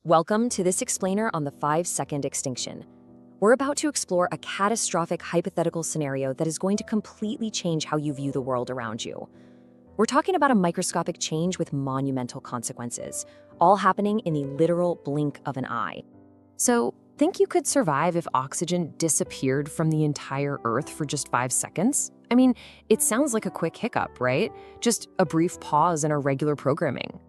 Welcome to this explainer on the 5-second extinction. We're about to explore a catastrophic hypothetical scenario that is going to completely change how you view the world around you. We're talking about a microscopic change with monumental consequences, all happening in the literal blink of an eye. So, think you could survive if oxygen disappeared from the entire Earth for just 5 seconds? I mean, it sounds like a quick hiccup, right? Just a brief pause in our regular programming.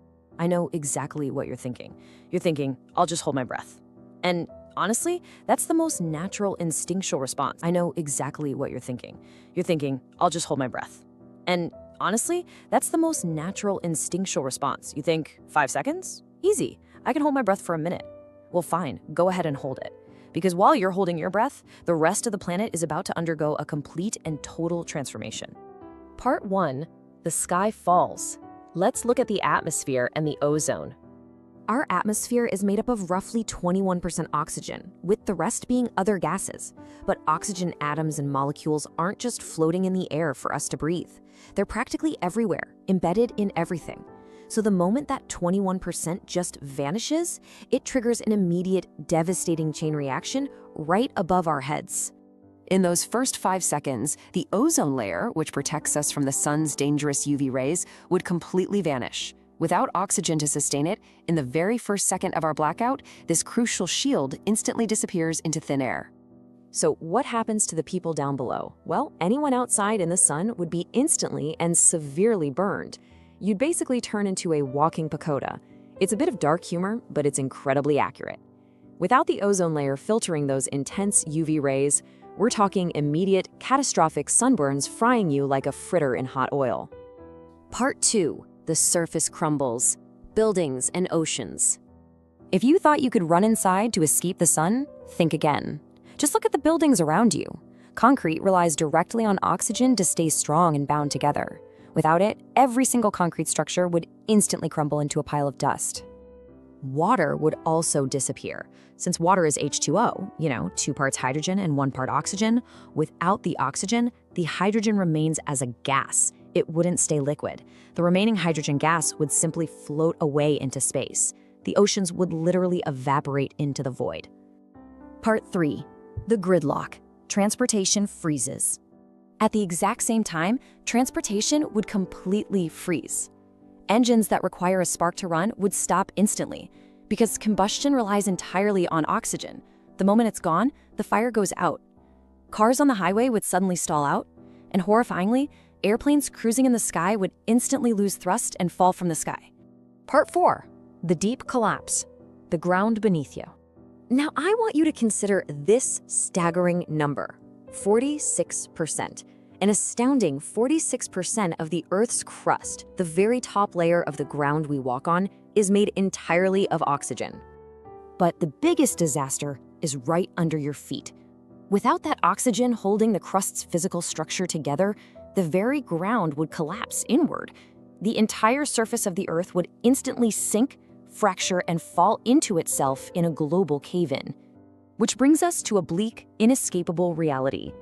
I know exactly what you're thinking. You're thinking, I'll just hold my breath. And honestly, that's the most natural instinctual response. I know exactly what you're thinking. You're thinking, I'll just hold my breath. And honestly, that's the most natural instinctual response. You think, 5 seconds? Easy. I can hold my breath for a minute. Well, fine, go ahead and hold it. Because while you're holding your breath, the rest of the planet is about to undergo a complete and total transformation. Part 1, the sky falls. Let's look at the atmosphere and the ozone. Our atmosphere is made up of roughly 21% oxygen, with the rest being other gases. But oxygen atoms and molecules aren't just floating in the air for us to breathe. They're practically everywhere, embedded in everything. So the moment that 21% just vanishes, it triggers an immediate, devastating chain reaction right above our heads. In those first 5 seconds, the ozone layer, which protects us from the sun's dangerous UV rays, would completely vanish. Without oxygen to sustain it, in the very first second of our blackout, this crucial shield instantly disappears into thin air. So what happens to the people down below? Well, anyone outside in the sun would be instantly and severely burned. You'd basically turn into a walking pagoda. It's a bit of dark humor, but it's incredibly accurate. Without the ozone layer filtering those intense UV rays, we're talking immediate, catastrophic sunburns frying you like a fritter in hot oil. Part 2, the surface crumbles, buildings and oceans. If you thought you could run inside to escape the sun, think again. Just look at the buildings around you. Concrete relies directly on oxygen to stay strong and bound together. Without it, every single concrete structure would instantly crumble into a pile of dust. Water would also disappear. Since water is H2O, 2 parts hydrogen and 1 part oxygen, without the oxygen, the hydrogen remains as a gas. It wouldn't stay liquid. The remaining hydrogen gas would simply float away into space. The oceans would literally evaporate into the void. Part 3, the gridlock. Transportation freezes. At the exact same time, transportation would completely freeze. Engines that require a spark to run would stop instantly, because combustion relies entirely on oxygen. The moment it's gone, the fire goes out. Cars on the highway would suddenly stall out, and horrifyingly, airplanes cruising in the sky would instantly lose thrust and fall from the sky. Part 4, the deep collapse, the ground beneath you. Now I want you to consider this staggering number, 46%. An astounding 46% of the Earth's crust, the very top layer of the ground we walk on, is made entirely of oxygen. But the biggest disaster is right under your feet. Without that oxygen holding the crust's physical structure together, the very ground would collapse inward. The entire surface of the Earth would instantly sink, fracture, and fall into itself in a global cave-in. Which brings us to a bleak, inescapable reality.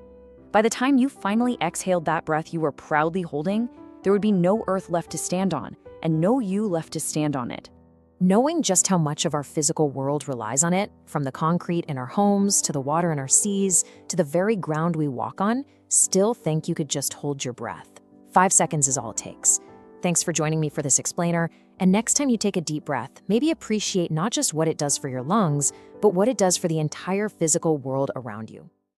By the time you finally exhaled that breath you were proudly holding, there would be no Earth left to stand on, and no you left to stand on it. Knowing just how much of our physical world relies on it, from the concrete in our homes, to the water in our seas, to the very ground we walk on, still think you could just hold your breath. 5 seconds is all it takes. Thanks for joining me for this explainer, and next time you take a deep breath, maybe appreciate not just what it does for your lungs, but what it does for the entire physical world around you.